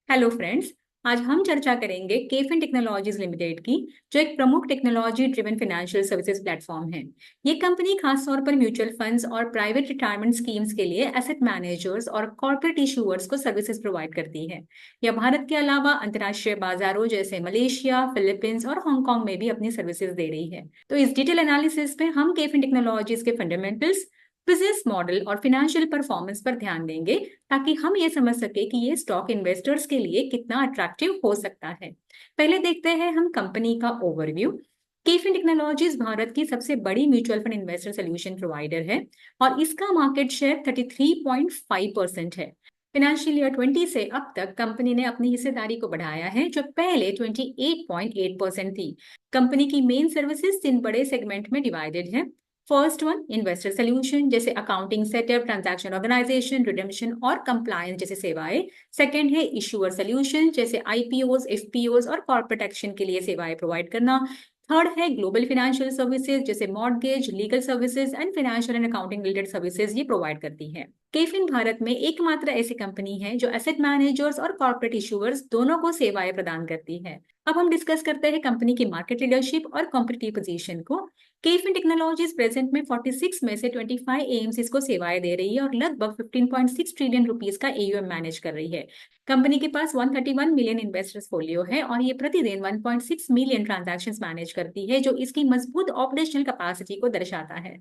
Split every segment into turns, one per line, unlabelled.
Hello friends. आज हम चर्चा करेंगे केफिन टेक्नोलॉजीज लिमिटेड की, जो एक प्रमुख technology driven financial services platform है। ये कंपनी खासतौर पर म्यूचुअल फंड्स और प्राइवेट रिटायरमेंट स्कीम्स के लिए एसेट मैनेजर्स और कॉर्पोरेट इशूअर्स को सर्विसेज प्रोवाइड करती है। यह भारत के अलावा अंतर्राष्ट्रीय बाजारों जैसे मलेशिया, फिलीपींस और हांगकांग में भी अपनी सर्विसेज दे रही है। तो इस डिटेल एनालिसिस में हम केफिन टेक्नोलॉजीज के फंडामेंटल्स, बिजनेस मॉडल और फाइनेंशियल परफॉर्मेंस पर ध्यान देंगे, ताकि हम ये समझ सके कि ये स्टॉक इन्वेस्टर्स के लिए कितना अट्रैक्टिव हो सकता है। पहले देखते हैं हम कंपनी का ओवरव्यू। केफिन टेक्नोलॉजीज भारत की सबसे बड़ी mutual fund investor solution provider है और इसका मार्केट शेयर 33.5% है। फाइनेंशियल ईयर 20 से अब तक कंपनी ने अपनी हिस्सेदारी को बढ़ाया है, जो पहले 28.8% थी। कंपनी की मेन सर्विसेज 3 बड़े सेगमेंट में डिवाइडेड है। फर्स्ट वन इन्वेस्टर सोल्यूशन, जैसे accounting setup, transaction organisation, redemption और कंप्लायंस जैसे सेवाएं। सेकंड है इशूअर सोल्यूशन, जैसे आईपीओज, एफपीओज और कॉर्पोरेट एक्शन के लिए सेवाएं प्रोवाइड करना। थर्ड है ग्लोबल फाइनेंशियल सर्विसेज, जैसे mortgage, legal services and financial and accounting related services ये प्रोवाइड करती है। केफिन भारत में एकमात्र ऐसी कंपनी है जो एसेट मैनेजर्स और कॉर्पोरेट इशूअर्स दोनों को सेवाएं प्रदान करती है। अब हम डिस्कस करते हैं कंपनी की मार्केट लीडरशिप और कॉम्पिटिटिव पोजीशन को। केफिन टेक्नोलॉजीज प्रेजेंट में 46 में से 25 एएमसीज को सेवाएं दे रही है और लगभग 15.6 ट्रिलियन रुपीस का एयूएम मैनेज कर रही है। कंपनी के पास 131 मिलियन इन्वेस्टर्स फोलियो है और ये प्रतिदिन 1.6 मिलियन ट्रांजैक्शंस मैनेज करती है, जो इसकी मजबूत ऑपरेशनल कैपेसिटी को दर्शाता है।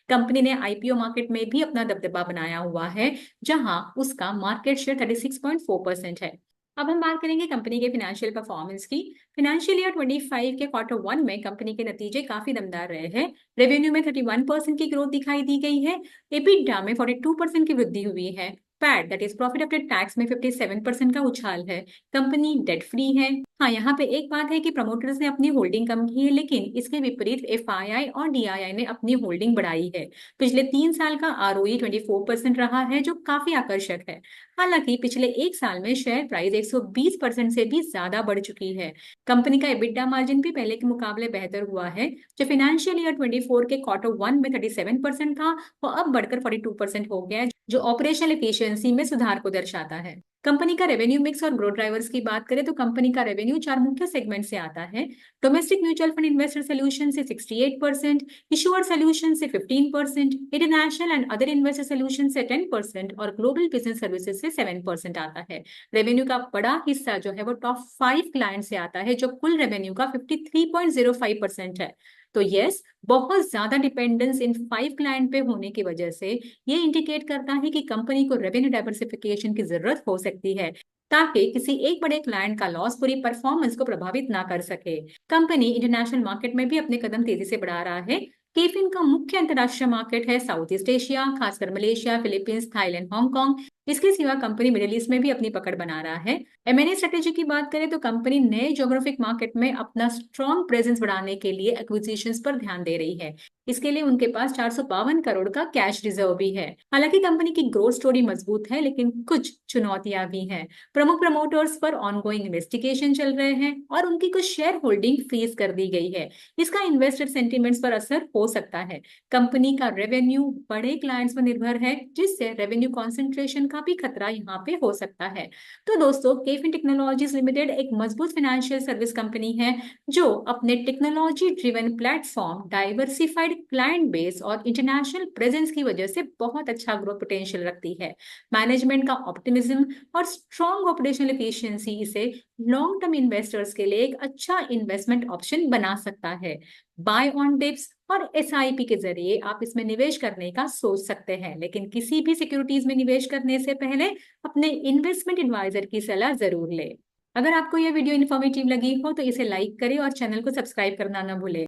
कंपनी ने आईपीओ मार्केट में भी अपना दबदबा बनाया हुआ है, जहां उसका मार्केट शेयर 36.4% है। अब हम बात करेंगे कंपनी के फाइनेंशियल परफॉर्मेंस की। फाइनेंशियल ईयर 25 के क्वार्टर 1 में कंपनी के नतीजे काफी दमदार रहे हैं। रेवेन्यू में 31% की ग्रोथ दिखाई दी गई है। एबिटडा में 42% की वृद्धि हुई है। PAT that is profit after tax में 57% का उछाल है। कंपनी डेट फ्री है। हाँ, यहाँ पे एक बात है कि प्रमोटर्स ने अपनी होल्डिंग कम की है, लेकिन इसके विपरीत एफआईआई और डीआईआई ने अपनी होल्डिंग बढ़ाई है। पिछले 3 साल का आरओई 24% रहा है, जो काफी आकर्षक है। हालांकि पिछले 1 साल में शेयर प्राइस 120% से भी ज्यादा बढ़ चुकी है। कंपनी का एबिटडा मार्जिन भी पहले के मुकाबले बेहतर हुआ है, जो फाइनेंशियल ईयर 24 के क्वार्टर 1 में 37% था, वो अब बढ़कर 42% हो गया है, जो ऑपरेशनल एफिशिएंसी में सुधार को दर्शाता है। कंपनी का रेवेन्यू मिक्स और ग्रोथ ड्राइवर्स की बात करें तो कंपनी का रेवेन्यू 4 मुख्य सेगमेंट से आता है। Domestic mutual fund investor solution से 68%, इशुअर सोल्यूशन से 15%, international and other investor solution से 10% और ग्लोबल बिजनेस सर्विसेज से 7% आता है। रेवेन्यू का बड़ा हिस्सा जो है वो टॉप 5 क्लाइंट से आता है, जो कुल रेवेन्यू का 53.05% है। तो यस, बहुत ज्यादा डिपेंडेंस इन 5 क्लाइंट पे होने की वजह से ये इंडिकेट करता है कि कंपनी को रेवेन्यू डाइवर्सिफिकेशन की जरूरत हो सकती है, ताकि किसी एक बड़े क्लाइंट का लॉस पूरी परफॉर्मेंस को प्रभावित ना कर सके। कंपनी इंटरनेशनल मार्केट में भी अपने कदम तेजी से बढ़ा रहा है। केफिन का मुख्य अंतर्राष्ट्रीय मार्केट है साउथ ईस्ट एशिया, खासकर मलेशिया, फिलीपींस, थाईलैंड, हांगकांग। इसके सिवा कंपनी मिडिल ईस्ट में भी अपनी पकड़ बना रहा है। एमएनए स्ट्रेटेजी की बात करें तो कंपनी नए ज्योग्राफिक मार्केट में अपना स्ट्रॉन्ग प्रेजेंस बढ़ाने के लिए एक्विजिशंस पर ध्यान दे रही है। इसके लिए उनके पास 452 करोड़ का कैश रिजर्व भी है। हालांकि कंपनी की ग्रोथ स्टोरी मजबूत है, लेकिन कुछ चुनौतियां भी हैं। प्रमुख प्रमोटर्स पर ऑनगोइंग इन्वेस्टिगेशन चल रहे हैं और उनकी कुछ शेयर होल्डिंग फ्रीज कर दी गई है। इसका इन्वेस्टर सेंटिमेंट्स पर असर हो सकता है। कंपनी का रेवेन्यू बड़े क्लाइंट्स पर निर्भर है, जिससे रेवेन्यू कॉन्सेंट्रेशन का भी खतरा यहाँ पे हो सकता है। तो दोस्तों, केफिन टेक्नोलॉजीज लिमिटेड एक मजबूत फाइनेंशियल सर्विस कंपनी है, जो अपने technology driven platform, diversified client base और इंटरनेशनल प्रेजेंस की वजह से बहुत अच्छा ग्रोथ पोटेंशियल रखती है। मैनेजमेंट का ऑप्टिमिज्म और स्ट्रॉन्ग ऑपरेशनल एफिशिएंसी इसे लॉन्ग टर्म इन्वेस्टर्स के लिए एक अच्छा इन्वेस्टमेंट ऑप्शन बना सकता है। बाय ऑन डिप्स और एसआईपी के जरिए आप इसमें निवेश करने का सोच सकते हैं, लेकिन किसी भी सिक्योरिटीज में निवेश करने से पहले अपने इन्वेस्टमेंट एडवाइजर की सलाह जरूर लें। अगर आपको यह वीडियो इन्फॉर्मेटिव लगी हो तो इसे लाइक करें और चैनल को सब्सक्राइब करना ना भूलें।